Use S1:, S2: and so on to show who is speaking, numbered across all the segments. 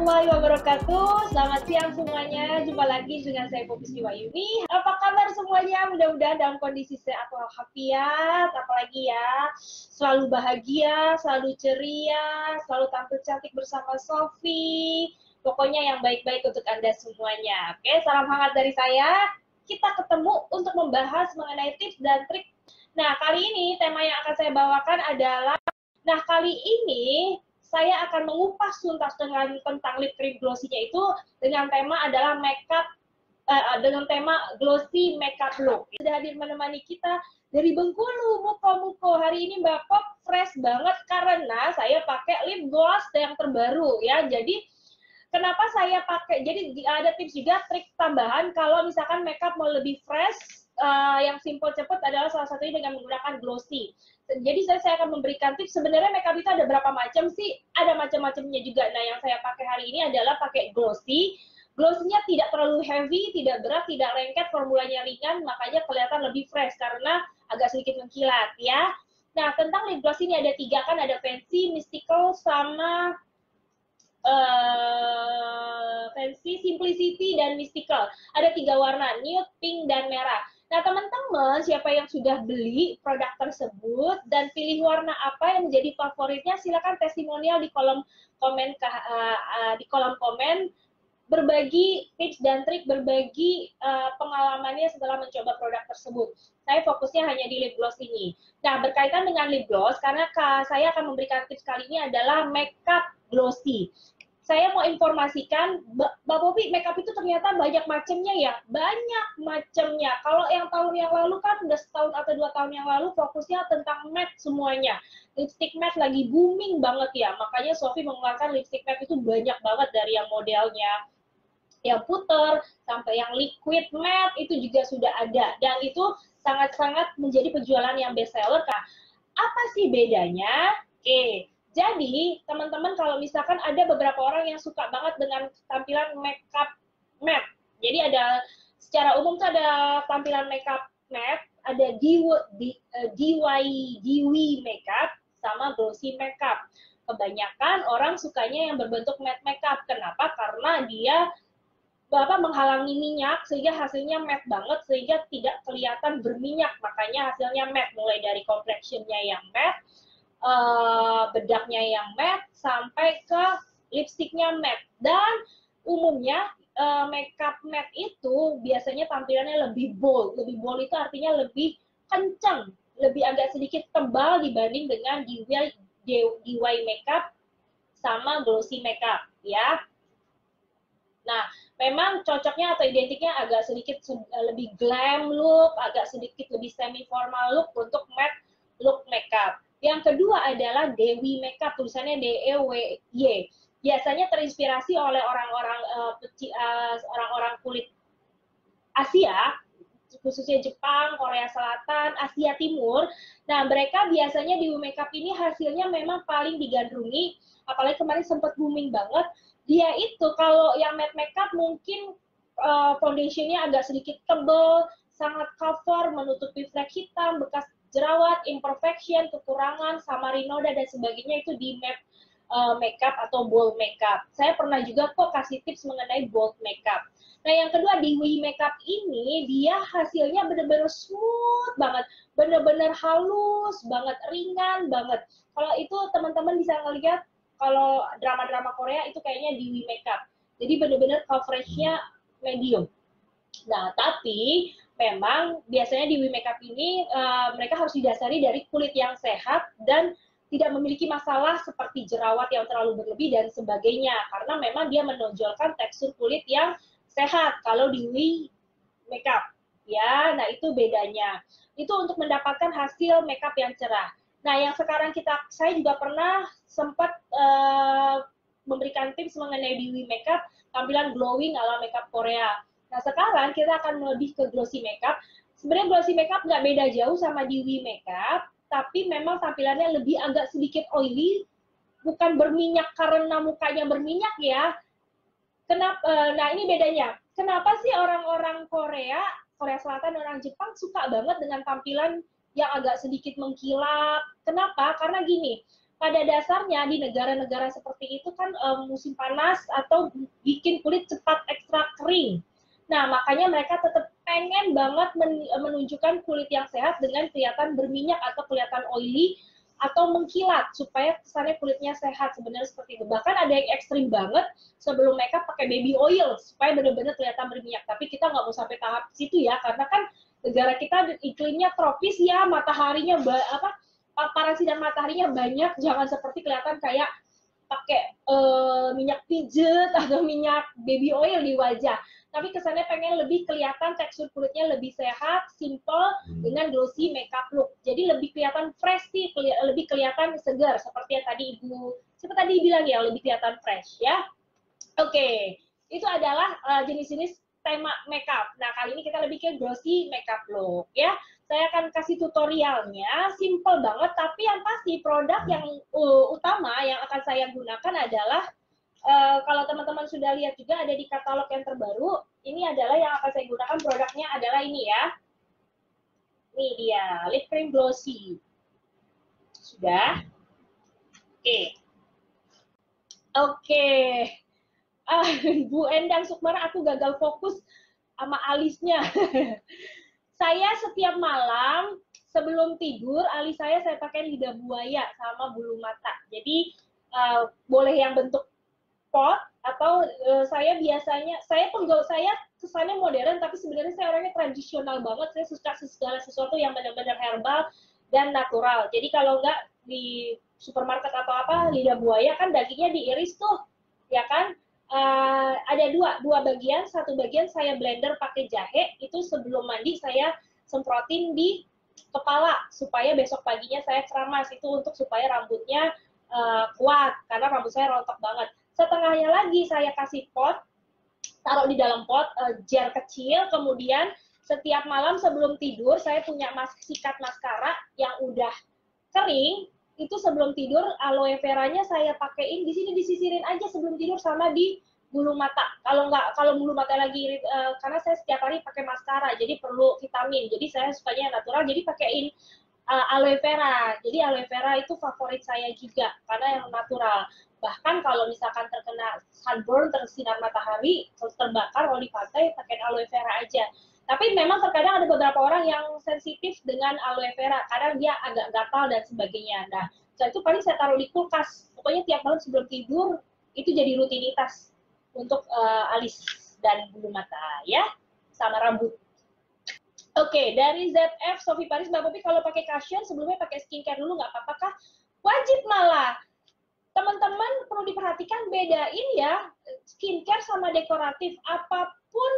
S1: warahmatullahi wabarakatuh. Selamat siang semuanya. Jumpa lagi dengan saya Poppy Wahyuni. Apa kabar semuanya? Mudah-mudahan dalam kondisi sehat walafiat. Apalagi ya, selalu bahagia, selalu ceria, selalu tampil cantik bersama Sofi. Pokoknya yang baik-baik untuk Anda semuanya. Oke, salam hangat dari saya. Kita ketemu untuk membahas mengenai tips dan trik. Nah, kali ini tema yang akan saya bawakan adalah, kali ini saya akan mengupas tuntas tentang lip cream glossy-nya itu dengan tema adalah makeup dengan tema glossy makeup look. Sudah hadir menemani kita dari Bengkulu, Muko. Hari ini Mbak Pop fresh banget karena saya pakai lip gloss yang terbaru ya. Jadi kenapa saya pakai? Jadi ada tips juga trik tambahan kalau misalkan makeup mau lebih fresh, yang simple cepat adalah salah satunya dengan menggunakan glossy. Jadi saya akan memberikan tips. Sebenarnya makeup itu ada berapa macam sih? Ada macam-macamnya juga. Nah, yang saya pakai hari ini adalah pakai glossy. Glossy-nya tidak terlalu heavy, tidak berat, tidak lengket, formulanya ringan, makanya kelihatan lebih fresh karena agak sedikit mengkilat ya. Nah, tentang lip gloss ini ada 3 kan, ada fancy, mystical, sama fancy, simplicity, dan mystical. Ada 3 warna, nude, pink, dan merah. Nah, teman-teman, siapa yang sudah beli produk tersebut dan pilih warna apa yang menjadi favoritnya, silakan testimonial di kolom komen, berbagi tips dan trik, berbagi pengalamannya setelah mencoba produk tersebut. Saya fokusnya hanya di lip gloss ini. Nah, berkaitan dengan lip gloss, karena saya akan memberikan tips kali ini adalah makeup glossy. Saya mau informasikan, Mbak Poppy, makeup itu ternyata banyak macamnya ya, banyak macamnya. Kalau yang tahun yang lalu kan udah setahun atau 2 tahun yang lalu fokusnya tentang matte semuanya. Lipstick matte lagi booming banget ya, makanya Sophie mengeluarkan lipstick matte itu banyak banget dari yang modelnya yang puter sampai yang liquid matte itu juga sudah ada, dan itu sangat-sangat menjadi penjualan yang best seller. Apa sih bedanya? Oke. Jadi, teman-teman kalau misalkan ada beberapa orang yang suka banget dengan tampilan makeup matte. Jadi ada secara umum tuh ada tampilan makeup matte, ada DIY makeup sama glossy makeup. Kebanyakan orang sukanya yang berbentuk matte makeup. Kenapa? Karena dia menghalangi minyak sehingga hasilnya matte banget, sehingga tidak kelihatan berminyak, makanya hasilnya matte, mulai dari complexion-nya yang matte, bedaknya yang matte, sampai ke lipstiknya matte. Dan umumnya makeup matte itu biasanya tampilannya lebih bold. Lebih bold itu artinya lebih kencang, lebih agak sedikit tebal dibanding dengan DIY makeup sama glossy makeup ya. Nah, memang cocoknya atau identiknya agak sedikit lebih glam look, agak sedikit lebih semi formal look untuk matte look makeup. Yang kedua adalah Dewi Makeup, tulisannya DEWY. Biasanya terinspirasi oleh orang-orang kulit Asia, khususnya Jepang, Korea Selatan, Asia Timur. Nah, mereka biasanya Dewi Makeup ini hasilnya memang paling digandrungi, apalagi kemarin sempat booming banget. Dia itu kalau yang matte makeup mungkin foundationnya agak sedikit tebal, sangat cover, menutupi flek hitam, bekas jerawat, imperfection, kekurangan, samari noda, dan sebagainya itu di matte makeup atau bold makeup. Saya pernah juga kok kasih tips mengenai bold makeup. Nah, yang kedua di Wii Makeup ini, dia hasilnya benar-benar smooth banget, benar-benar halus banget, ringan banget. Kalau itu teman-teman bisa ngelihat, kalau drama-drama Korea itu kayaknya di Wii Makeup. Jadi benar-benar coveragenya medium. Nah, tapi memang biasanya di Wii Makeup ini mereka harus didasari dari kulit yang sehat dan tidak memiliki masalah seperti jerawat yang terlalu berlebih dan sebagainya. Karena memang dia menonjolkan tekstur kulit yang sehat kalau di Wii Makeup. Ya, nah itu bedanya. Itu untuk mendapatkan hasil makeup yang cerah. Nah, yang sekarang saya juga pernah sempat memberikan tips mengenai Dewi Makeup, tampilan glowing ala makeup Korea. Nah, sekarang kita akan lebih ke glossy makeup. Sebenarnya glossy makeup nggak beda jauh sama Dewi Makeup, tapi memang tampilannya lebih agak sedikit oily, bukan berminyak karena mukanya berminyak ya. Kenapa? Nah, ini bedanya. Kenapa sih orang-orang Korea Selatan, orang Jepang suka banget dengan tampilan yang agak sedikit mengkilap? Kenapa? Karena gini, pada dasarnya di negara-negara seperti itu kan musim panas atau bikin kulit cepat ekstra kering. Nah, makanya mereka tetap pengen banget menunjukkan kulit yang sehat dengan kelihatan berminyak atau kelihatan oily atau mengkilat supaya kesannya kulitnya sehat. Sebenarnya seperti itu. Bahkan ada yang ekstrim banget sebelum makeup pakai baby oil supaya benar-benar kelihatan berminyak. Tapi kita nggak mau sampai tahap situ ya, karena kan negara kita iklimnya tropis ya, mataharinya paparan sinar mataharinya banyak. Jangan seperti kelihatan kayak pakai minyak pijet atau minyak baby oil di wajah. Tapi kesannya pengen lebih kelihatan tekstur kulitnya lebih sehat, simple, dengan glossy makeup look. Jadi lebih kelihatan fresh sih, lebih kelihatan segar. Seperti yang tadi Ibu, siapa tadi bilang ya, lebih kelihatan fresh ya. Oke, itu adalah jenis-jenis tema makeup. Nah, kali ini kita lebih ke glossy makeup look ya. Saya akan kasih tutorialnya, simple banget, tapi yang pasti produk yang utama yang akan saya gunakan adalah kalau teman-teman sudah lihat juga ada di katalog yang terbaru, ini adalah yang akan saya gunakan, produknya adalah ini ya. Ini dia, lip cream glossy. Sudah? Oke. Bu Endang Sukmana, aku gagal fokus sama alisnya. Saya setiap malam sebelum tidur, alis saya pakai lidah buaya sama bulu mata. Jadi boleh yang bentuk pot atau saya biasanya saya kesannya modern tapi sebenarnya saya orangnya tradisional banget. Saya suka segala sesuatu yang benar-benar herbal dan natural. Jadi kalau enggak di supermarket atau apa, lidah buaya kan dagingnya diiris tuh, ya kan? Ada dua bagian. Satu bagian saya blender pakai jahe, itu sebelum mandi saya semprotin di kepala supaya besok paginya saya keramas. Itu untuk supaya rambutnya kuat karena rambut saya rontok banget. Setengahnya lagi saya kasih pot, taruh di dalam pot jar kecil, kemudian setiap malam sebelum tidur saya punya sikat maskara yang udah kering, itu sebelum tidur aloe veranya saya pakein di sini, disisirin aja sebelum tidur sama di bulu mata. Kalau bulu mata lagi karena saya setiap hari pakai maskara jadi perlu vitamin, jadi saya sukanya yang natural, jadi pakein aloe vera. Jadi aloe vera itu favorit saya juga karena yang natural. Bahkan kalau misalkan terkena sunburn, tersinar matahari, terbakar kalau di pantai, pakai aloe vera aja. Tapi memang terkadang ada beberapa orang yang sensitif dengan aloe vera, karena dia agak gatal dan sebagainya. Nah, setelah itu paling saya taruh di kulkas. Pokoknya tiap malam sebelum tidur, itu jadi rutinitas untuk alis dan bulu mata, ya, sama rambut. Oke, dari ZF, Sophie Paris, Mbak Popi, kalau pakai cushion, sebelumnya pakai skincare dulu, nggak apa-apa kah? Wajib malah. Teman-teman perlu diperhatikan, bedain ya skincare sama dekoratif. Apapun,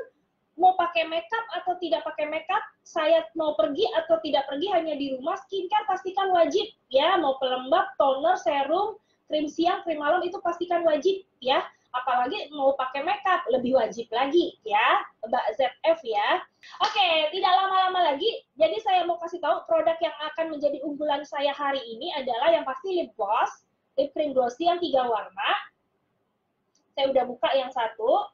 S1: mau pakai makeup atau tidak pakai makeup, saya mau pergi atau tidak pergi hanya di rumah, skincare pastikan wajib ya. Mau pelembab, toner, serum, krim siang, krim malam, itu pastikan wajib ya. Apalagi mau pakai makeup, lebih wajib lagi ya, Mbak ZF ya. Oke, tidak lama-lama lagi, jadi saya mau kasih tahu produk yang akan menjadi unggulan saya hari ini adalah yang pasti lip gloss, lip cream glossy yang 3 warna. Saya udah buka yang satu.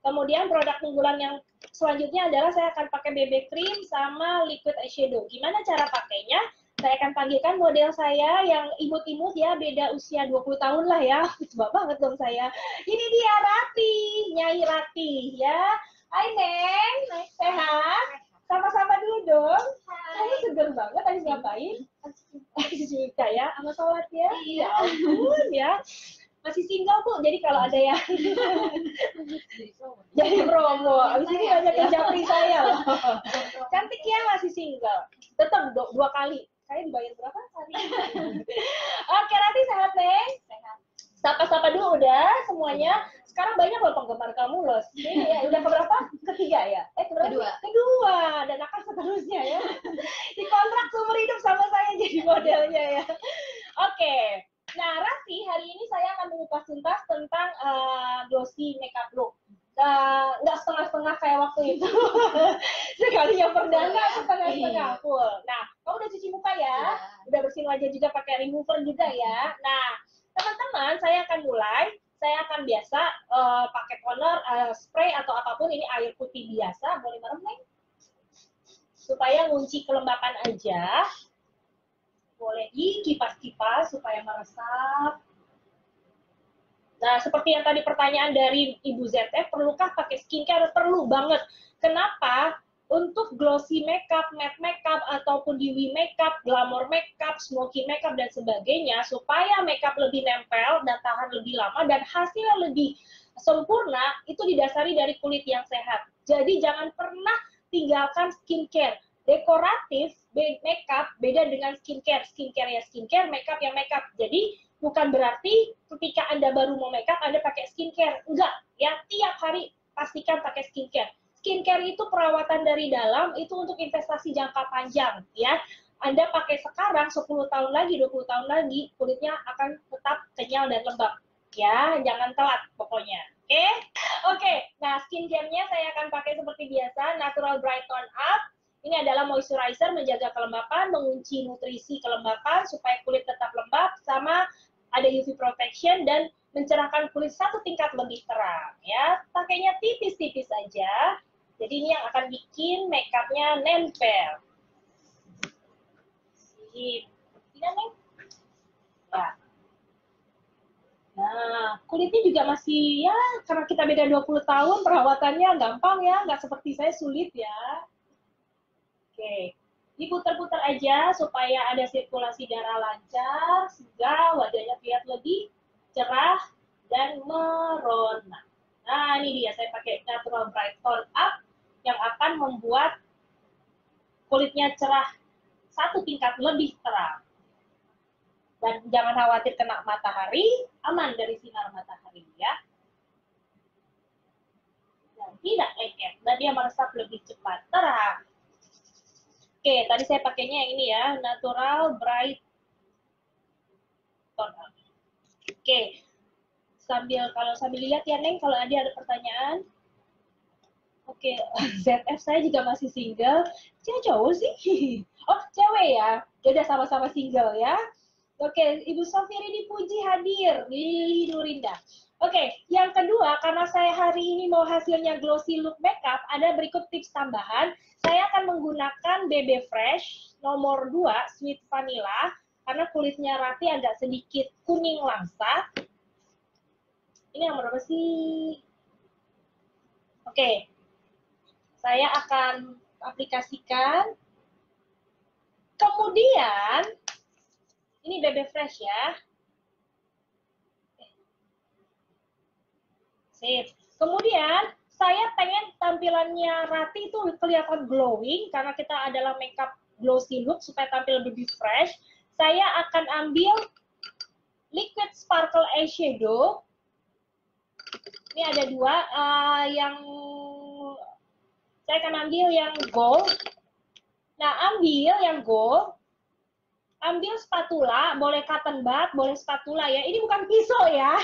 S1: Kemudian produk unggulan yang selanjutnya adalah saya akan pakai BB cream sama liquid eyeshadow. Gimana cara pakainya? Saya akan panggilkan model saya yang imut-imut ya, beda usia 20 tahun lah ya. Coba banget dong saya. Ini dia Rati, Nyai Rati ya. Hai Neng, sehat? Sama-sama dulu dong. Kamu seger banget, habis ngapain? Suka ya, sama sholat ya. Ya ampun ya. Masih single Bu, jadi kalau ada yang jadi promo, abis ini banyak yang japri saya loh. Cantik ya, masih single. Tetap 2 kali. Saya dibayar berapa hari? Oke, Rati sehat Neng? Sehat. Sapa-sapa dulu udah semuanya. Sekarang banyak loh penggemar kamu loh. Ini ya, udah keberapa? Ketiga ya? Keberapa? Kedua. Dan akan seterusnya ya. Dikontrak seumur hidup sama saya jadi modelnya ya. Oke. Nah, Rati, hari ini saya akan mengupas tuntas tentang glossy makeup look. Nggak setengah-setengah kayak waktu itu. Sekali yang perdana, setengah-setengah full. Nah, kamu udah cuci muka ya? Udah bersihin wajah juga pakai remover juga ya? Nah, teman-teman, saya akan mulai. Saya akan biasa pakai toner, spray atau apapun, ini air putih biasa, boleh merem, Neng? Supaya ngunci kelembapan aja. Boleh dikipas-kipas supaya meresap. Nah, seperti yang tadi pertanyaan dari Ibu ZF, perlukah pakai skincare? Perlu banget. Kenapa? Untuk glossy makeup, matte makeup, ataupun dewy makeup, glamour makeup, smoky makeup, dan sebagainya, supaya makeup lebih nempel dan tahan lebih lama, dan hasilnya lebih sempurna, itu didasari dari kulit yang sehat. Jadi jangan pernah tinggalkan skincare. Dekoratif, makeup, beda dengan skincare. Skincare ya skincare, makeup ya makeup. Jadi bukan berarti ketika Anda baru mau makeup, Anda pakai skincare. Enggak, ya tiap hari pastikan pakai skincare. Skincare itu perawatan dari dalam, itu untuk investasi jangka panjang, ya. Anda pakai sekarang, 10 tahun lagi, 20 tahun lagi, kulitnya akan tetap kenyal dan lembab. Ya, jangan telat pokoknya. Oke? Oke, nah skincare-nya saya akan pakai seperti biasa, Natural Bright Tone Up. Ini adalah moisturizer, menjaga kelembapan, mengunci nutrisi kelembapan, supaya kulit tetap lembab, sama ada UV protection, dan mencerahkan kulit satu tingkat lebih terang. Ya, pakainya tipis-tipis saja. Jadi ini yang akan bikin makeupnya nempel. Tidak, Neng? Ya. Nah, kulitnya juga masih, ya, karena kita beda 20 tahun, perawatannya gampang ya, nggak seperti saya sulit ya. Oke, diputar-putar aja supaya ada sirkulasi darah lancar, sehingga wajahnya terlihat lebih cerah dan merona. Nah, ini dia, saya pakai Natural Bright Tone Up, yang akan membuat kulitnya cerah satu tingkat lebih terang. Dan jangan khawatir kena matahari, aman dari sinar matahari ya. Dan tidak lengket, dan dia meresap lebih cepat terang. Oke, tadi saya pakainya yang ini ya, Natural Bright Tone Up. Oke, kalau sambil lihat ya Neng, kalau ada pertanyaan. Oke, ZF saya juga masih single. Cewek cowok sih? Oh, cewek ya? Udah sama-sama single ya. Oke, Ibu Sofiri dipuji hadir, Lili Nurinda. Oke, yang kedua, karena saya hari ini mau hasilnya glossy look makeup, ada berikut tips tambahan. Saya akan menggunakan BB Fresh nomor 2, Sweet Vanilla, karena kulitnya Rati agak sedikit kuning langsa. Ini yang berapa sih? Oke, saya akan aplikasikan. Kemudian, ini BB Fresh ya. Sip. Kemudian, saya pengen tampilannya Rati itu kelihatan glowing, karena kita adalah makeup glossy look, supaya tampil lebih fresh. Saya akan ambil liquid sparkle eyeshadow. Ini ada dua, yang saya akan ambil yang gold. Nah, ambil yang gold, ambil spatula, boleh cotton bud, boleh spatula ya. Ini bukan pisau ya.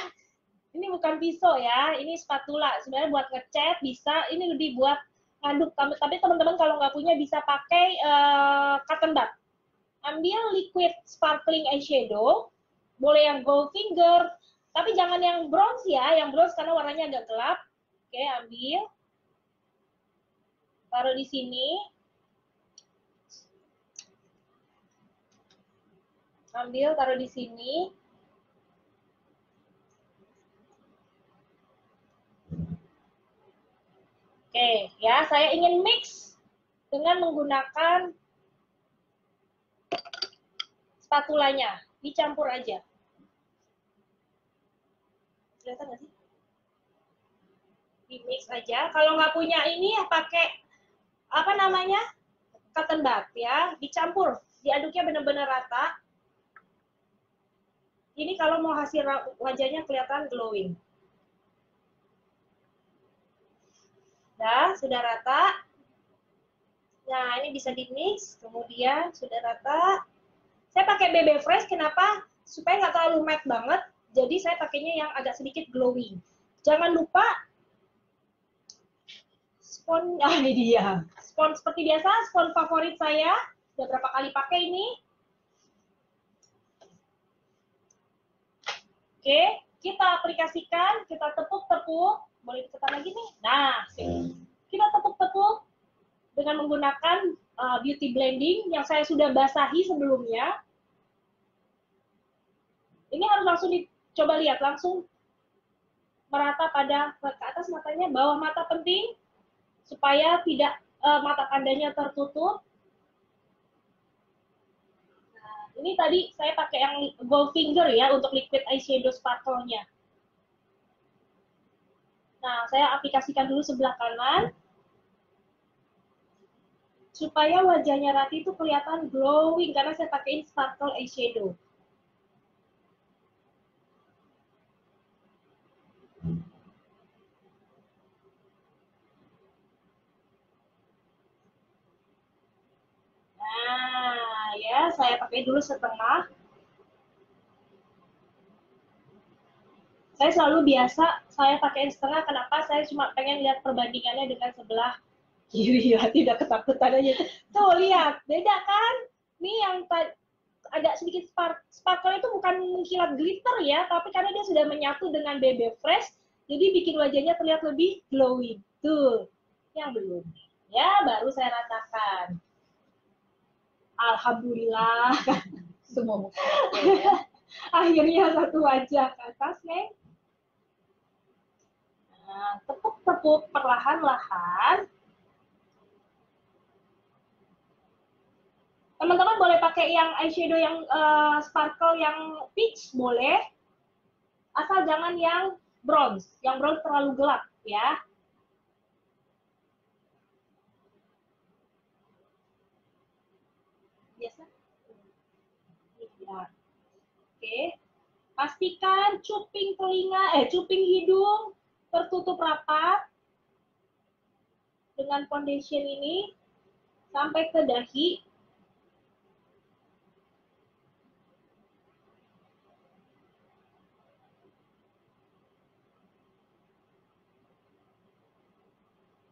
S1: Ini bukan pisau ya, ini spatula. Sebenarnya buat ngecat bisa, ini lebih buat ngaduk. Tapi teman-teman kalau nggak punya bisa pakai cotton bud. Ambil liquid sparkling eyeshadow, boleh yang gold finger, tapi jangan yang bronze ya, yang bronze karena warnanya agak gelap. Oke, ambil. Taruh di sini. Ambil, taruh di sini. Oke, ya, saya ingin mix dengan menggunakan spatulanya. Dicampur aja. Kelihatan nggak sih? Di mix aja. Kalau nggak punya ini ya pakai apa namanya? Cotton bud ya, dicampur. Diaduknya benar-benar rata. Ini kalau mau hasil wajahnya kelihatan glowing. Nah, sudah rata. Nah, ini bisa di-mix. Kemudian sudah rata. Saya pakai BB Fresh, kenapa? Supaya nggak terlalu matte banget. Jadi saya pakainya yang agak sedikit glowing. Jangan lupa spons, ini dia. Spons seperti biasa, spons favorit saya. Sudah berapa kali pakai ini. Oke, kita aplikasikan, kita tepuk-tepuk. Boleh ditekan lagi nih. Nah, kita tepuk-tepuk dengan menggunakan beauty blending yang saya sudah basahi sebelumnya. langsung coba lihat, langsung merata pada ke atas matanya, bawah mata penting supaya tidak mata pandanya tertutup. Nah, ini tadi saya pakai yang Goldfinger ya untuk liquid eyeshadow sparkle-nya. Nah, saya aplikasikan dulu sebelah kanan supaya wajahnya Rati itu kelihatan glowing karena saya pakein sparkle eyeshadow. Nah, ya, saya pakai dulu setengah. Saya selalu biasa, saya pakai setengah, kenapa? Saya cuma pengen lihat perbandingannya dengan sebelah kiri ya, tidak ketakutan aja. Tuh, lihat, beda kan? Ini yang agak sedikit sparkle itu bukan mengkilat glitter ya, tapi karena dia sudah menyatu dengan BB Fresh, jadi bikin wajahnya terlihat lebih glowing. Tuh, yang belum. Ya, baru saya ratakan. Alhamdulillah.
S2: Semua muka. Ya.
S1: Akhirnya satu wajah ke atas, Neng. Nah, tepuk-tepuk perlahan-lahan. Teman-teman boleh pakai yang eyeshadow yang sparkle yang peach, boleh. Asal jangan yang bronze. Yang bronze terlalu gelap, ya. Biasa. Ya. Oke. Pastikan cuping telinga, cuping hidung tertutup rapat dengan foundation ini sampai ke dahi.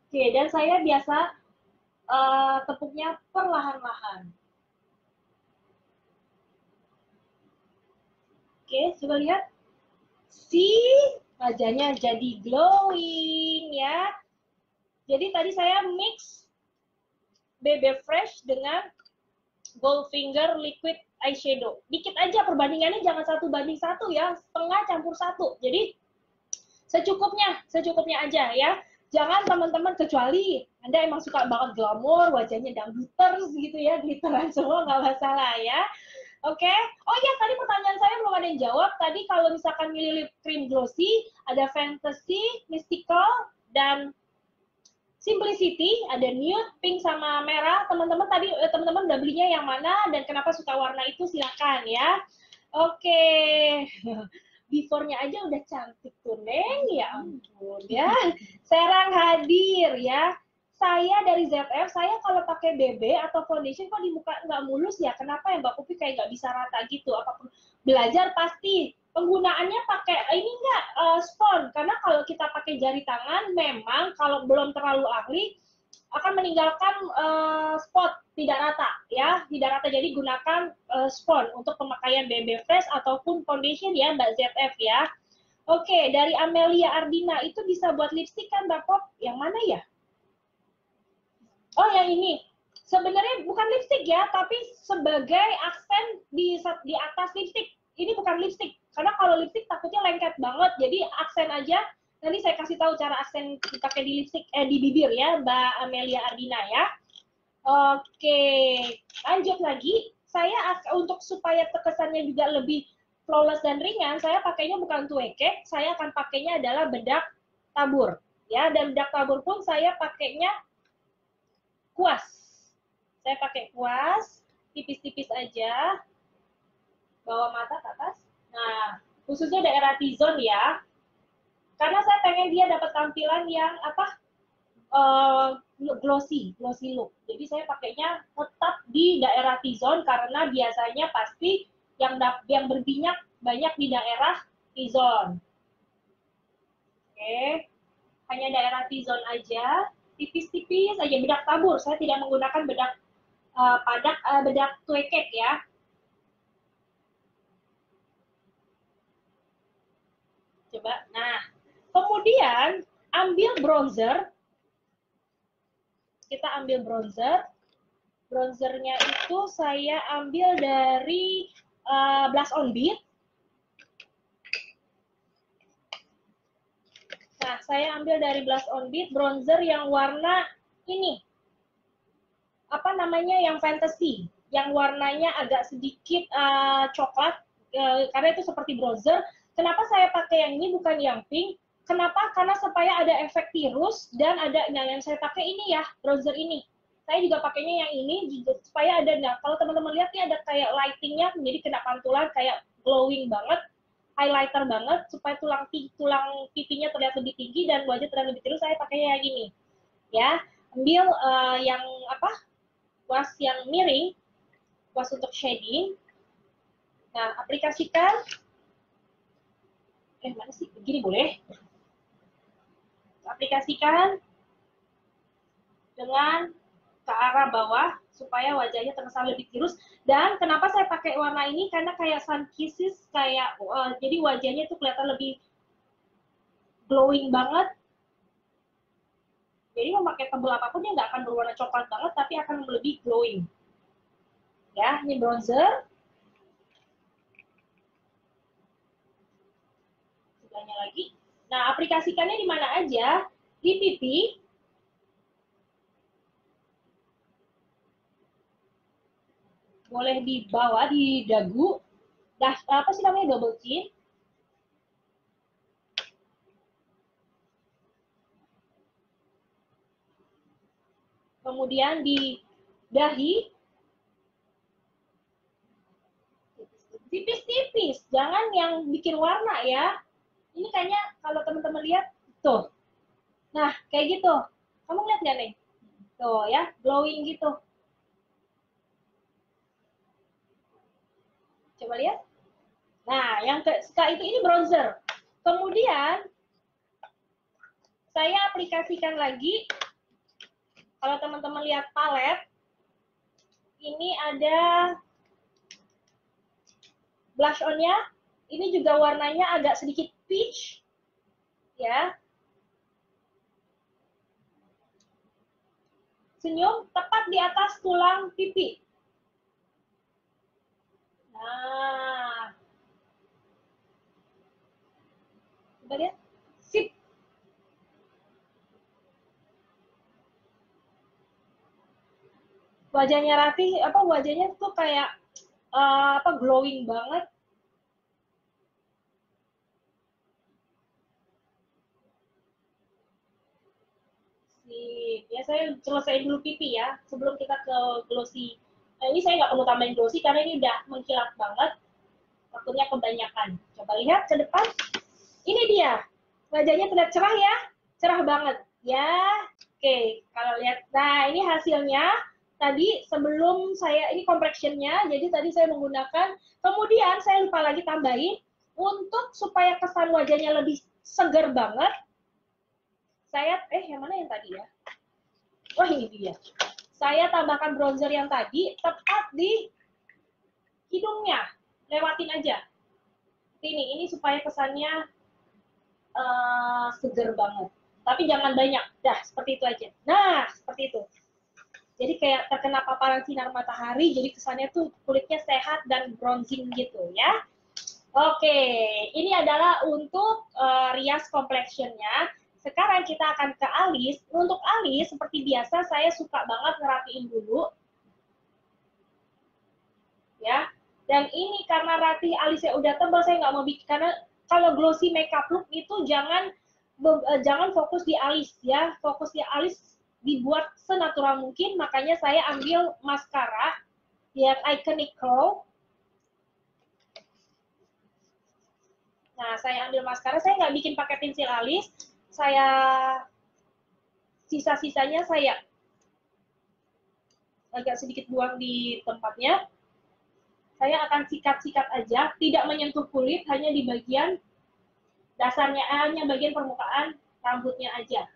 S1: Oke, dan saya biasa tepuknya perlahan-lahan. Oke, coba lihat. Wajahnya jadi glowing ya. Jadi tadi saya mix BB Fresh dengan Goldfinger Liquid Eyeshadow. Dikit aja perbandingannya, jangan 1:1 ya, setengah campur 1. Jadi secukupnya aja ya. Jangan teman-teman, kecuali Anda emang suka banget glamor, wajahnya dangduters gitu ya, glitteran semua, nggak masalah ya. Oke. Oh iya, tadi pertanyaan saya belum ada yang jawab. Tadi kalau misalkan milih lip cream glossy, ada Fantasy, Mystical, dan Simplicity, ada nude, pink, sama merah. Teman-teman tadi teman-teman udah belinya yang mana dan kenapa suka warna itu, silakan ya. Oke. Before-nya aja udah cantik tuh, Neng. Ya ampun ya. Serang hadir ya. Saya dari ZF, saya kalau pakai BB atau foundation kok di muka nggak mulus ya? Kenapa ya Mbak Kupi kayak nggak bisa rata gitu? Apapun belajar pasti. Penggunaannya pakai ini nggak spons, karena kalau kita pakai jari tangan, memang kalau belum terlalu ahli akan meninggalkan spot tidak rata ya, tidak rata. Jadi gunakan spons untuk pemakaian BB Fresh ataupun foundation ya Mbak ZF ya. Oke, dari Amelia Ardina, itu bisa buat lipstick kan Mbak Pop? Yang mana ya? Oh, yang ini. Sebenarnya bukan lipstick ya, tapi sebagai aksen di atas lipstick. Ini bukan lipstick, karena kalau lipstick takutnya lengket banget. Jadi aksen aja. Nanti saya kasih tahu cara aksen dipakai di lipstick, di bibir ya, Mbak Amelia Ardina ya. Oke, lanjut lagi. Saya untuk supaya terkesannya juga lebih flawless dan ringan, saya pakainya bukan tueke, saya akan pakainya adalah bedak tabur. Ya, dan bedak tabur pun saya pakainya kuas. Saya pakai kuas, tipis-tipis aja, bawah mata ke atas. Nah, khususnya daerah T-zone ya, karena saya pengen dia dapat tampilan yang glossy look. Jadi saya pakainya tetap di daerah T-zone karena biasanya pasti yang berminyak banyak di daerah T-zone. Oke, hanya daerah T-zone aja, tipis-tipis aja, bedak tabur. Saya tidak menggunakan bedak bedak tuekek ya. Coba. Nah, kemudian ambil bronzer. Kita ambil bronzer. Bronzernya itu saya ambil dari Blush on Beat. Nah, saya ambil dari Blush on Beat bronzer yang warna ini. Apa namanya, yang fantasy, yang warnanya agak sedikit coklat, karena itu seperti bronzer. Kenapa saya pakai yang ini bukan yang pink? Kenapa? Karena supaya ada efek tirus dan ada, nah yang saya pakai ini ya, bronzer ini. Saya juga pakainya yang ini juga supaya ada, nah kalau teman-teman lihat nih ada kayak lightingnya, jadi kena pantulan kayak glowing banget, highlighter banget, supaya tulang pipinya terlihat lebih tinggi dan wajah terlihat lebih tirus. Saya pakainya yang gini, ya. Ambil yang apa? Was yang miring, was untuk shading. Nah, aplikasikan. Mana sih? Begini boleh. Aplikasikan dengan ke arah bawah supaya wajahnya terkesan lebih tirus. Dan kenapa saya pakai warna ini? Karena kayak sun kisses, kayak jadi wajahnya itu kelihatan lebih glowing banget. Jadi mau pakai tebal apapun dia nggak akan berwarna coklat banget, tapi akan lebih glowing. Ya, ini bronzer. Sebelahnya lagi. Nah, aplikasikannya di mana aja? Di pipi. Boleh di bawah, di dagu. Apa sih namanya, double chin. Kemudian di dahi. Tipis-tipis, jangan yang bikin warna ya. Ini kayaknya kalau teman-teman lihat, tuh. Nah, kayak gitu. Kamu lihat nggak nih? Tuh ya, glowing gitu. Coba lihat. Nah, yang itu ini bronzer. Kemudian, saya aplikasikan lagi. Kalau teman-teman lihat palet, ini ada blush on-nya. Ini juga warnanya agak sedikit peach. Ya. Senyum tepat di atas tulang pipi. Nah. Coba lihat. Sip. Wajahnya Ratih, wajahnya tuh kayak glowing banget. Sip. Ya, saya selesai dulu pipi ya, sebelum kita ke glossy. Nah, ini saya nggak perlu tambahin glossy karena ini udah mengkilat banget. Waktunya kebanyakan. Coba lihat ke depan. Ini dia. Wajahnya terlihat cerah ya. Cerah banget. Ya. Oke, kalau lihat. Nah, ini hasilnya. Tadi sebelum saya, ini complexion-nya, jadi tadi saya menggunakan, kemudian saya lupa lagi tambahin, untuk supaya kesan wajahnya lebih segar banget, saya, yang mana yang tadi ya? Wah, ini dia. Saya tambahkan bronzer yang tadi, tepat di hidungnya. Lewatin aja. Ini supaya kesannya segar banget. Tapi jangan banyak. Dah, seperti itu aja. Nah, seperti itu. Jadi kayak terkena paparan sinar matahari, jadi kesannya tuh kulitnya sehat dan bronzing gitu ya. Oke, ini adalah untuk rias complexion-nya. Sekarang kita akan ke alis. Untuk alis, seperti biasa, saya suka banget ngerapiin dulu. Ya, dan ini karena ratih alisnya udah tebal, saya nggak mau bikin, karena kalau glossy makeup look itu jangan fokus di alis ya, fokus di alis dibuat senatural mungkin, makanya saya ambil maskara yang Iconic Curl. Nah, saya ambil maskara, saya nggak bikin pakai pensil alis, saya sisa-sisanya saya agak sedikit buang di tempatnya. Saya akan sikat-sikat aja, tidak menyentuh kulit, hanya di bagian dasarnya, hanya bagian permukaan rambutnya aja.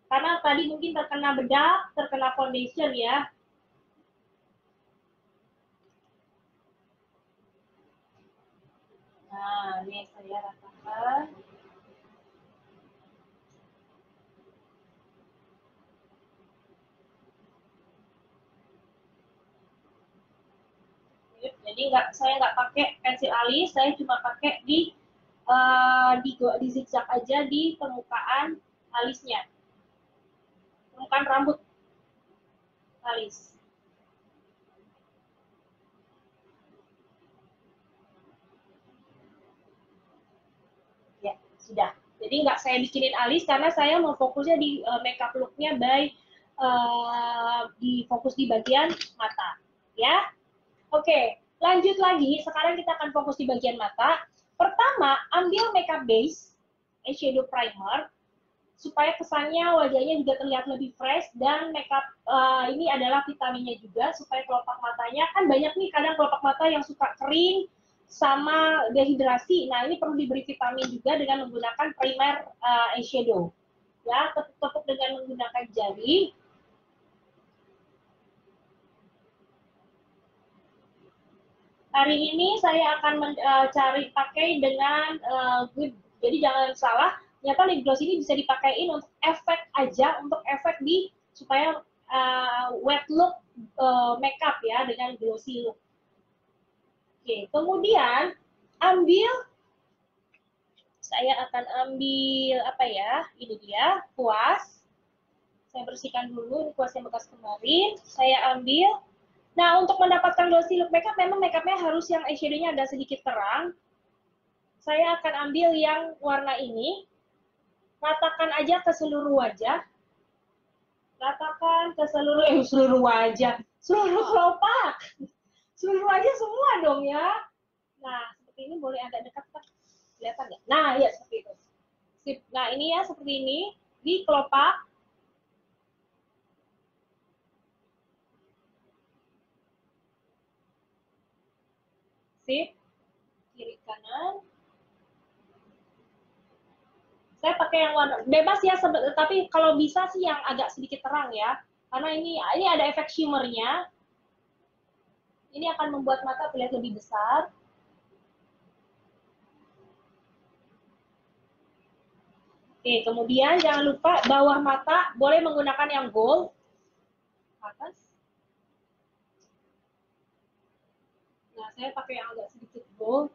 S1: Karena tadi mungkin terkena bedak, terkena foundation ya. Nah, ini saya ratakan. Jadi saya nggak pakai pensil alis, saya cuma pakai di di zigzag aja di permukaan alisnya, permukaan rambut alis. Ya, sudah. Jadi nggak saya bikinin alis karena saya mau fokusnya di makeup look-nya by di fokus di bagian mata. Ya, oke. Lanjut lagi. Sekarang kita akan fokus di bagian mata. Pertama, ambil makeup base, eyeshadow primer, supaya kesannya wajahnya juga terlihat lebih fresh, dan makeup ini adalah vitaminnya juga supaya kelopak matanya, kan banyak nih kadang kelopak mata yang suka kering sama dehidrasi. Nah, ini perlu diberi vitamin juga dengan menggunakan primer eyeshadow. Ya, tepuk-tepuk dengan menggunakan jari. Hari ini saya akan cari pakai dengan good. Jadi jangan salah, ternyata lip gloss ini bisa dipakaiin untuk efek aja, untuk efek di supaya wet look makeup ya, dengan glossy look. Oke, kemudian saya akan ambil apa ya? Ini dia kuas. Saya bersihkan dulu, ini kuas yang bekas kemarin. Saya ambil. Nah, untuk mendapatkan glossy look makeup, memang makeupnya harus yang eyeshadow-nya ada sedikit terang. Saya akan ambil yang warna ini. Ratakan aja ke seluruh wajah. Ratakan ke seluruh wajah. Seluruh kelopak. Seluruh wajah semua dong ya. Nah, seperti ini boleh agak dekat, Pak. Kelihatan nggak? Nah, ya seperti itu. Sip. Nah, ini ya seperti ini di kelopak. Sip. Kiri kanan. Saya pakai yang warna bebas ya, tapi kalau bisa sih yang agak sedikit terang ya. Karena ini ada efek shimmernya. Ini akan membuat mata terlihat lebih besar. Oke, kemudian jangan lupa bawah mata boleh menggunakan yang gold. Atas. Nah, saya pakai yang agak sedikit gold.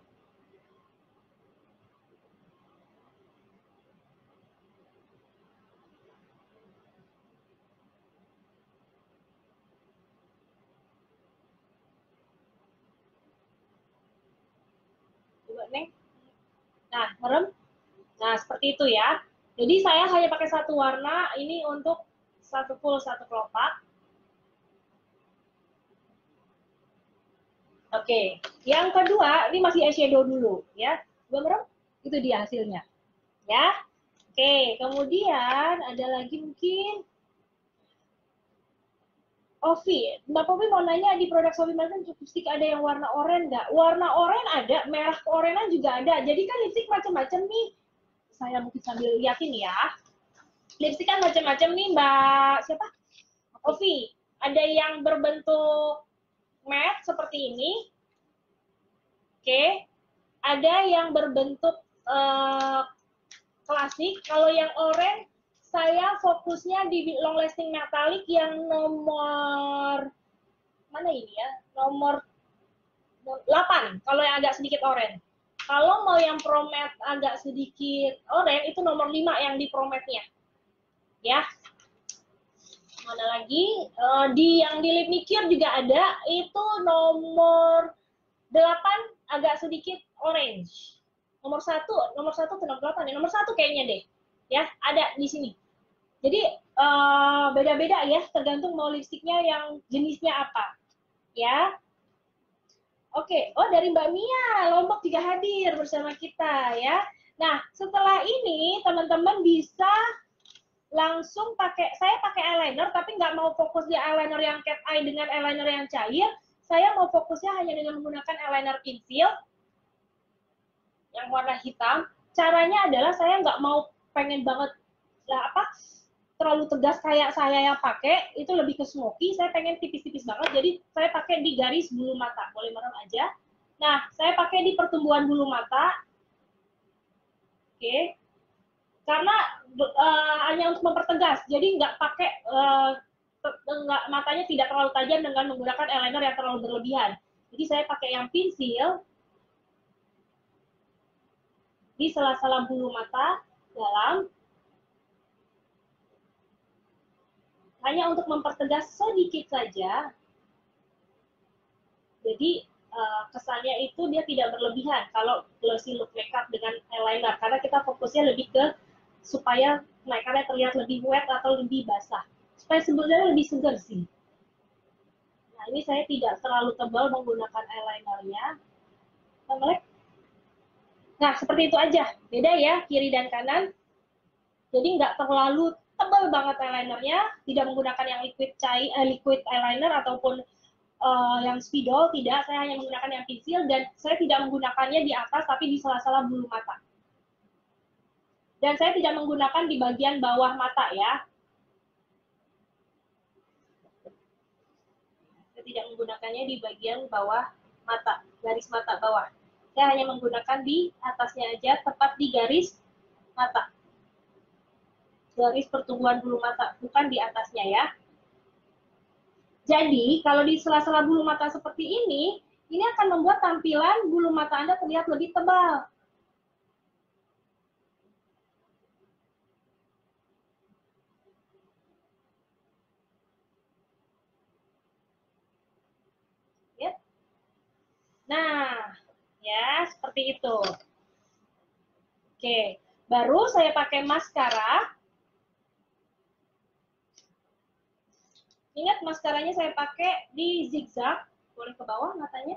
S1: Coba, Neng. Nah, merem. Nah, seperti itu ya. Jadi saya hanya pakai satu warna, ini untuk satu kelopak. Oke, yang kedua, ini masih eyeshadow dulu ya. Coba merem, itu dia hasilnya. Ya. Oke, kemudian ada lagi mungkin Ovi, Mbak Popi mau nanya, di produk Sophie Martin lipstick ada yang warna oranye nggak? Warna oranye ada, merah keorenan juga ada. Jadi kan lipstick macam-macam nih. Saya mungkin sambil liatin ya. Lipstick kan macam-macam nih, Mbak siapa? Ovi. Ada yang berbentuk matte seperti ini. Oke. Ada yang berbentuk klasik. Kalau yang oranye, saya fokusnya di long lasting metallic yang nomor mana ini ya? Nomor 8, kalau yang agak sedikit oranye. Kalau mau yang pro matte agak sedikit oranye, itu nomor 5 yang di pro matte-nya. Ya. Mana lagi? Yang di lip nicure juga ada, itu nomor 8 agak sedikit orange. Nomor 1 ke nomor 8 ya? Nomor 1 kayaknya deh. Ya, ada di sini. Jadi beda-beda ya, tergantung mau lipstiknya yang jenisnya apa. Ya. Oke, oh dari Mbak Mia, Lombok juga hadir bersama kita ya. Nah, setelah ini teman-teman bisa langsung saya pakai eyeliner, tapi nggak mau fokus di eyeliner yang cat eye dengan eyeliner yang cair. Saya mau fokusnya hanya dengan menggunakan eyeliner pensil yang warna hitam. Caranya adalah saya nggak mau pengen banget terlalu tegas kayak saya yang pakai, itu lebih ke smoky. Saya pengen tipis-tipis banget, jadi saya pakai di garis bulu mata. Boleh merem aja. Nah, saya pakai di pertumbuhan bulu mata. Oke. Karena hanya untuk mempertegas, jadi nggak pakai matanya tidak terlalu tajam dengan menggunakan eyeliner yang terlalu berlebihan. Jadi saya pakai yang pensil di sela-sela bulu mata dalam, hanya untuk mempertegas sedikit saja. Jadi kesannya itu dia tidak berlebihan kalau glossy look makeup dengan eyeliner, karena kita fokusnya lebih ke supaya makeupnya terlihat lebih wet atau lebih basah, supaya sebenarnya lebih segar sih. Nah, ini saya tidak terlalu tebal menggunakan eyelinernya. Nah, seperti itu aja. Beda ya, kiri dan kanan. Jadi nggak terlalu tebal banget eyelinernya, tidak menggunakan yang liquid eyeliner ataupun yang spidol, tidak. Saya hanya menggunakan yang pensil, dan saya tidak menggunakannya di atas, tapi di sela-sela bulu mata. Dan saya tidak menggunakan di bagian bawah mata ya. Saya tidak menggunakannya di bagian bawah mata, garis mata bawah. Saya hanya menggunakan di atasnya aja, tepat di garis mata. Garis pertumbuhan bulu mata, bukan di atasnya ya. Jadi, kalau di sela-sela bulu mata seperti ini akan membuat tampilan bulu mata Anda terlihat lebih tebal. Ya. Nah, ya seperti itu. Oke, baru saya pakai maskara. Ingat, maskaranya saya pakai di zigzag, boleh ke bawah matanya,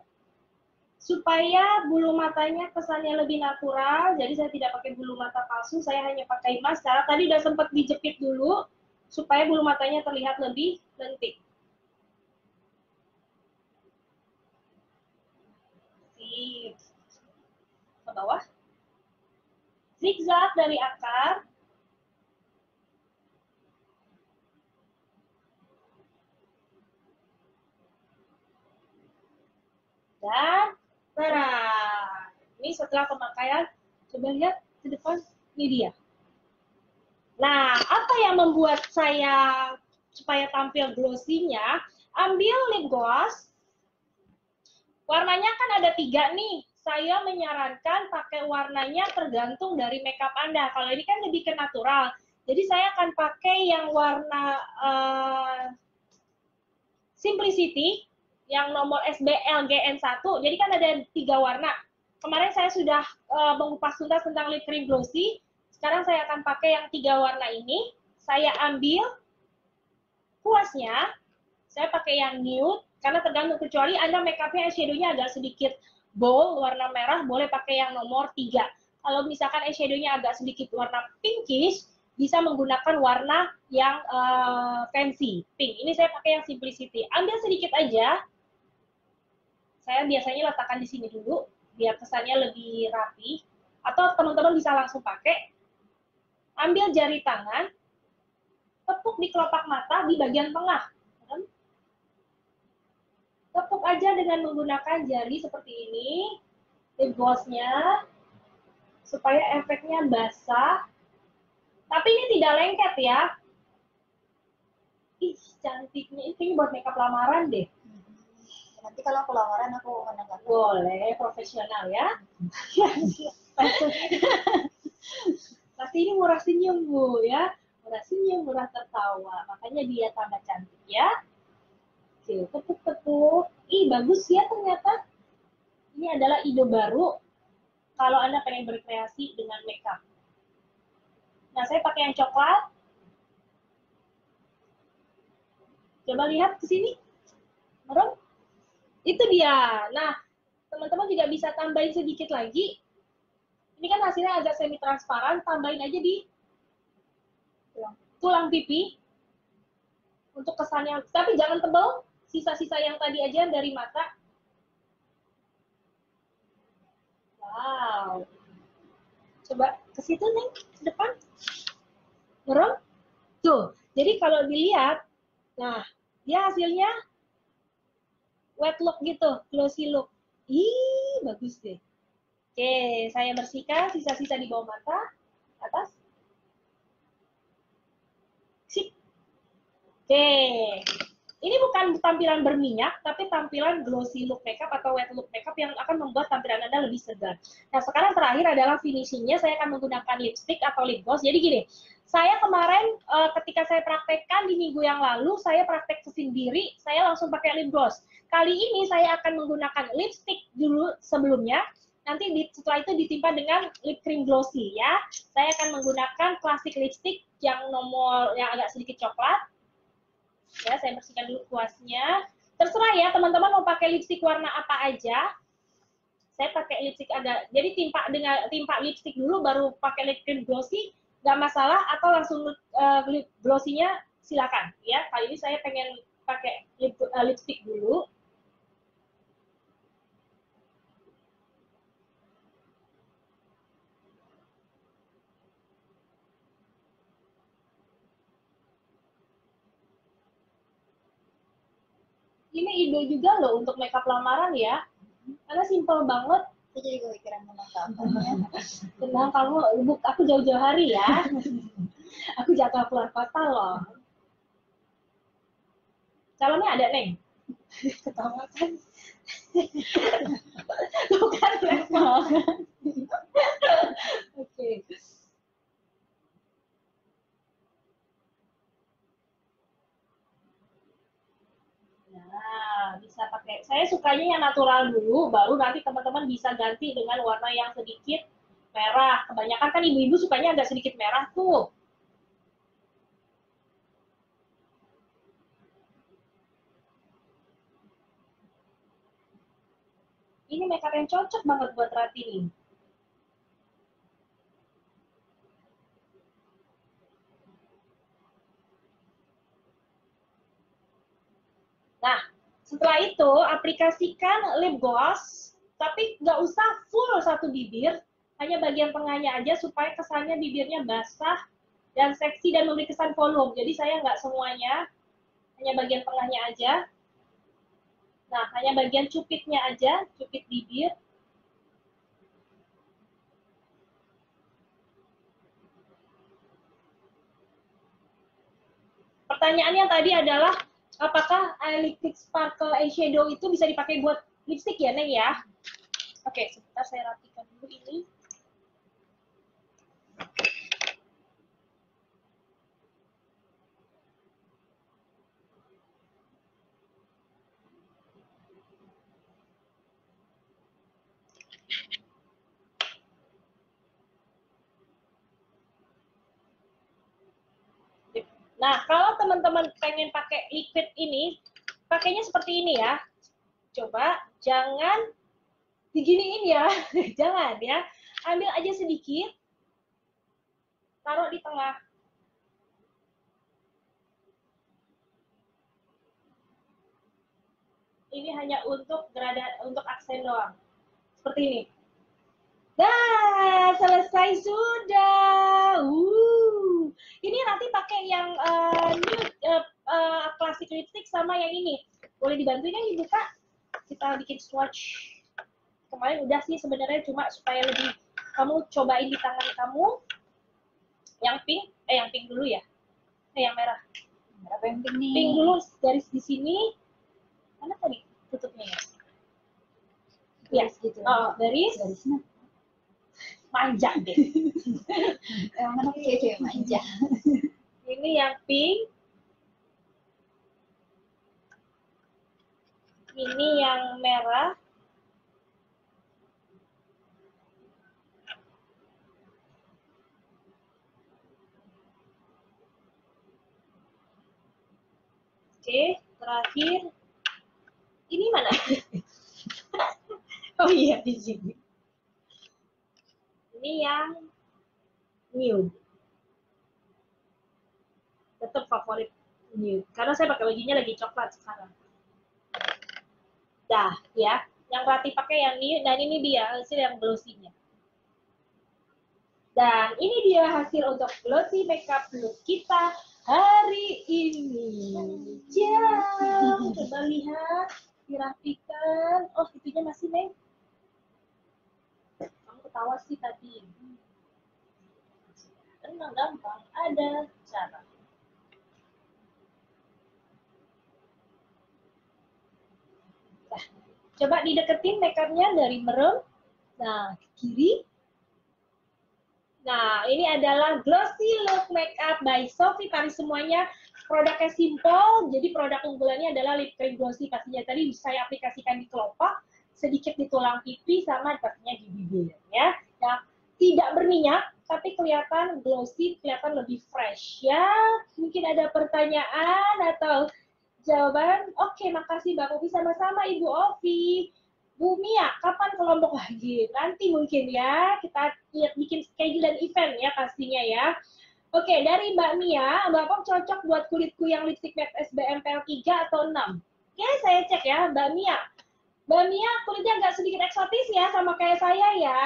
S1: supaya bulu matanya kesannya lebih natural. Jadi saya tidak pakai bulu mata palsu, saya hanya pakai maskara. Tadi udah sempat dijepit dulu, supaya bulu matanya terlihat lebih lentik. Ke bawah. Zigzag dari akar. Dan tadah. Ini setelah pemakaian, coba lihat ke depan, ini dia. Nah, apa yang membuat saya supaya tampil glossy-nya, ambil lip gloss. Warnanya kan ada 3 nih. Saya menyarankan pakai warnanya tergantung dari makeup Anda. Kalau ini kan lebih ke natural. Jadi saya akan pakai yang warna Simplicity, yang nomor SBL GN1. Jadi kan ada 3 warna. Kemarin saya sudah mengupas tuntas tentang lip cream glossy. Sekarang saya akan pakai yang 3 warna ini. Saya ambil kuasnya. Saya pakai yang nude, karena tergantung, kecuali Anda makeupnya eyeshadow-nya agak sedikit bold, warna merah, boleh pakai yang nomor 3. Kalau misalkan eyeshadow-nya agak sedikit warna pinkish, bisa menggunakan warna yang fancy, pink. Ini saya pakai yang Simplicity. Ambil sedikit aja. Saya biasanya letakkan di sini dulu, biar kesannya lebih rapi. Atau teman-teman bisa langsung pakai. Ambil jari tangan, tepuk di kelopak mata di bagian tengah. Tepuk aja dengan menggunakan jari seperti ini, lip gloss-nya, supaya efeknya basah. Tapi ini tidak lengket ya. Ih, cantiknya. Ini buat makeup lamaran deh.
S2: Nanti kalau aku lamaran aku menanggapi.
S1: Boleh, profesional ya. Pasti ini murah senyum, Bu, ya. Murah senyum, murah tertawa. Makanya dia tambah cantik ya. Oke, tepuk-tepuk. Ih, bagus ya ternyata. Ini adalah ide baru kalau Anda pengen berkreasi dengan makeup. Nah, saya pakai yang coklat. Coba lihat ke sini. Merem. Itu dia. Nah, teman-teman juga bisa tambahin sedikit lagi. Ini kan hasilnya agak semi transparan, tambahin aja di tulang pipi untuk kesannya. Tapi jangan tebal, sisa-sisa yang tadi aja dari mata. Wow. Coba ke situ, Neng, ke depan. Merem. Tuh, jadi kalau dilihat, nah, dia hasilnya wet look gitu, glossy look. Ih, bagus deh. Oke, saya bersihkan sisa-sisa di bawah mata, atas. Sip. Oke, Ini bukan tampilan berminyak, tapi tampilan glossy look makeup atau wet look makeup yang akan membuat tampilan Anda lebih segar. Nah, sekarang terakhir adalah finishingnya. Saya akan menggunakan lipstick atau lip gloss. Jadi gini, saya kemarin ketika saya praktekkan di minggu yang lalu, saya praktek sendiri, saya langsung pakai lip gloss. Kali ini saya akan menggunakan lipstick dulu sebelumnya, nanti setelah itu ditimpa dengan lip cream glossy ya. Saya akan menggunakan classic lipstick yang nomor yang agak sedikit coklat. Ya, saya bersihkan dulu kuasnya. Terserah ya, teman-teman mau pakai lipstick warna apa aja. Saya pakai lipstick ada, jadi timpa lipstick dulu, baru pakai lip cream glossy, nggak masalah. Atau langsung lip glossy-nya silakan. Ya, kali ini saya pengen pakai lipstick dulu. Ini ide juga loh untuk makeup lamaran ya, karena simple banget.
S2: Aku jadi kepikiran tentang kamu.
S1: Tenang kamu, aku jauh-jauh hari ya. Aku jatuh keluar kota loh. Calonnya ada, Neng? Ketawa kan? Bukan level. Oke. Nah, bisa pakai. Saya sukanya yang natural dulu, baru nanti teman-teman bisa ganti dengan warna yang sedikit merah. Kebanyakan kan ibu-ibu sukanya agak sedikit merah tuh. Ini makeup yang cocok banget buat Ratini. Nah, setelah itu aplikasikan lip gloss, tapi nggak usah full satu bibir, hanya bagian tengahnya aja supaya kesannya bibirnya basah dan seksi dan memberi kesan volume. Jadi saya nggak semuanya, hanya bagian tengahnya aja. Nah, hanya bagian cupitnya aja, cupit bibir. Pertanyaannya tadi adalah, apakah liquid sparkle eyeshadow itu bisa dipakai buat lipstick ya, Neng ya? Oke, sebentar saya rapikan dulu ini. Nah, kalau teman-teman pengen pakai liquid ini, pakainya seperti ini ya. Coba jangan diginiin ya, jangan ya. Ambil aja sedikit, taruh di tengah. Ini hanya untuk aksen doang. Seperti ini. Dah, selesai sudah. Ini nanti pakai yang nude classic lipstick sama yang ini. Boleh dibantuin ya Ibu Kak? Kita bikin swatch. Kemarin udah sih sebenarnya, cuma supaya lebih kamu cobain di tangan kamu. Yang pink dulu ya. Yang merah.
S2: Apa yang pink nih?
S1: Pink dulu, garis di sini. Mana tadi tutupnya ya?
S2: Garis gitu.
S1: Oh,
S2: garisnya
S1: manja deh.
S2: Emang anak cewek manja.
S1: Ini yang pink. Ini yang merah. Oke, terakhir. Ini mana? Oh iya, di sini. Ini yang nude. Tetap favorit nude. Karena saya pakai bajunya lagi coklat sekarang. Dah, ya. Yang Rati pakai yang nude, dan ini dia hasil yang glossy-nya. Dan ini dia hasil untuk glossy makeup look kita hari ini. Jauh, coba lihat, dirapikan. Oh, itunya masih, Neng. Kamu ketawa sih tadi. Tenang, gampang, ada cara. Coba dideketin makeupnya dari merem. Nah, ke kiri. Nah, ini adalah Glossy Look Makeup by Sophie Paris semuanya. Produknya simple, jadi produk unggulannya adalah lip cream glossy pastinya. Tadi saya aplikasikan di kelopak, sedikit di tulang pipi, sama pastinya di bibir. Ya. Nah, tidak berminyak, tapi kelihatan glossy, kelihatan lebih fresh. Ya, mungkin ada pertanyaan atau jawaban? Oke, makasih Mbak Ovi, sama-sama Ibu Ovi. Bu Mia, kapan ke Lombok lagi? Nanti mungkin ya, kita lihat bikin schedule dan event ya pastinya ya. Oke, dari Mbak Mia, Mbak Pop cocok buat kulitku yang lipstick matte SBM PL3 atau 6? Oke, saya cek ya, Mbak Mia. Mbak Mia kulitnya agak sedikit eksotis ya, sama kayak saya ya.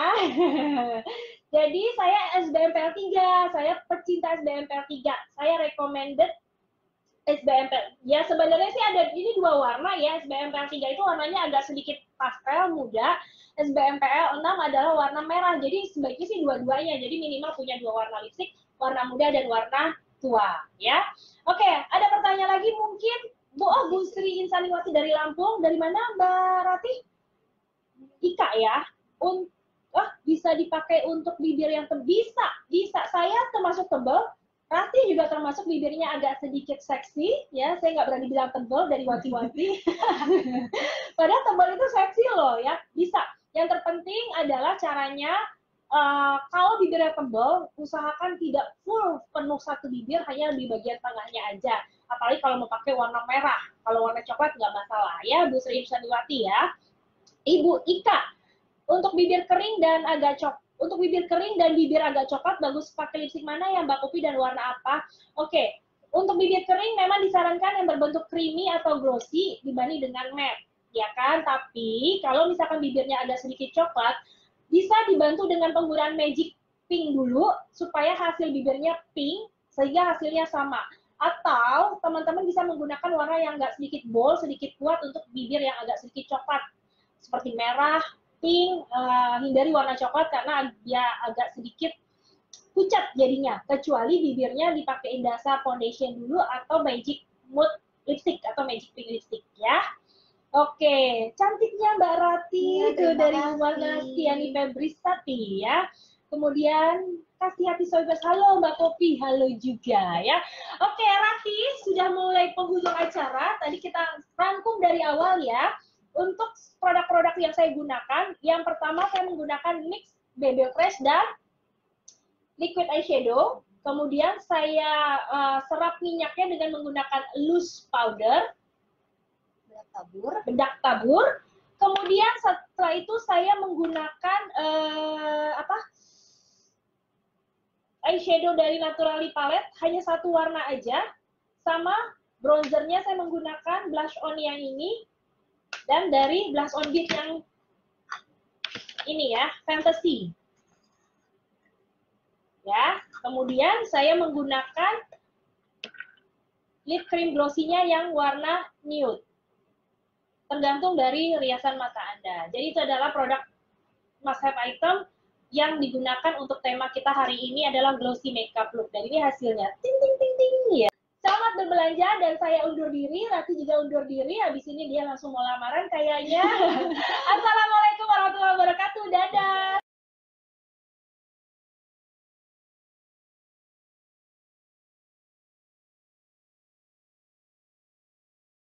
S1: Jadi saya SBM PL3, saya pecinta SBM PL3. Saya recommended SBMPL. Ya sebenarnya sih ada ini dua warna ya. SBMPL 3 itu warnanya agak sedikit pastel muda. SBMPL 6 adalah warna merah. Jadi sebaiknya sih dua-duanya. Jadi minimal punya dua warna lipstick, warna muda dan warna tua ya. Oke, ada pertanyaan lagi mungkin Bu Sri Insaniwati dari Lampung. Dari mana Mbak Rati? Ika ya. Bisa dipakai untuk bibir yang bisa. Saya termasuk tebal. Rati juga termasuk bibirnya agak sedikit seksi, ya. Saya nggak berani bilang tebal dari Wati-Wati. Padahal tebal itu seksi loh, ya. Bisa. Yang terpenting adalah caranya, kalau bibirnya tebal, usahakan tidak full penuh satu bibir, hanya di bagian tengahnya aja. Apalagi kalau mau pakai warna merah. Kalau warna coklat nggak masalah, ya, Bu Sri Insaniwati ya. Ibu Ika, untuk bibir kering dan agak coklat. Untuk bibir kering dan bibir agak coklat, bagus pakai lipstick mana ya Mbak Popi dan warna apa? Oke, untuk bibir kering memang disarankan yang berbentuk creamy atau glossy dibanding dengan matte, ya kan? Tapi kalau misalkan bibirnya agak sedikit coklat, bisa dibantu dengan penggunaan Magic Pink dulu supaya hasil bibirnya pink sehingga hasilnya sama. Atau teman-teman bisa menggunakan warna yang agak sedikit bold, sedikit kuat untuk bibir yang agak sedikit coklat, seperti merah, pink, hindari warna coklat karena dia agak sedikit pucat jadinya, kecuali bibirnya dipakein dasar foundation dulu atau Magic Mood lipstick atau Magic Pink lipstick ya. Oke, cantiknya Mbak Rati ya, itu dari warna Tiani Febrisati ya. Kemudian kasih hati sobat, halo Mbak Popi, halo juga ya. Oke, Rati sudah mulai penghujung acara. Tadi kita rangkum dari awal ya. Untuk produk-produk yang saya gunakan, yang pertama saya menggunakan mix BB Fresh dan liquid eyeshadow. Kemudian saya serap minyaknya dengan menggunakan loose powder, bedak tabur. Kemudian setelah itu saya menggunakan eyeshadow dari Naturally Palette, hanya satu warna aja. Sama bronzernya saya menggunakan blush on yang ini. Dan dari Blush on Beat yang ini ya, Fantasy. Ya, kemudian saya menggunakan lip cream glossy-nya yang warna nude. Tergantung dari riasan mata Anda. Jadi itu adalah produk must have item yang digunakan untuk tema kita hari ini adalah glossy makeup look. Dan ini hasilnya. Ting ting ting ting ya. Selamat berbelanja dan saya undur diri, Rati juga undur diri. Habis ini dia langsung mau lamaran kayaknya. Assalamualaikum warahmatullahi wabarakatuh. Dadah.